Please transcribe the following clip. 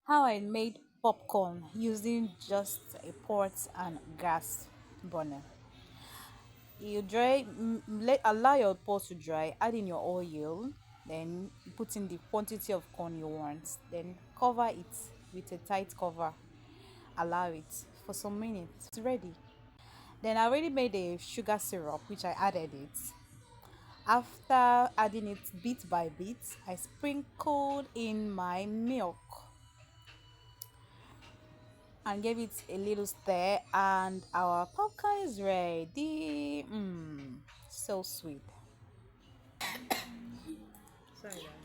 How I made popcorn using just a pot and gas burner. You dry, allow your pot to dry, add in your oil, then put in the quantity of corn you want, then cover it with a tight cover, allow it for some minutes. It's ready. Then I already made a sugar syrup which I added it. After adding it bit by bit, I sprinkled in my milk and gave it a little stir, and our popcorn is ready. So sweet. Sorry, darling.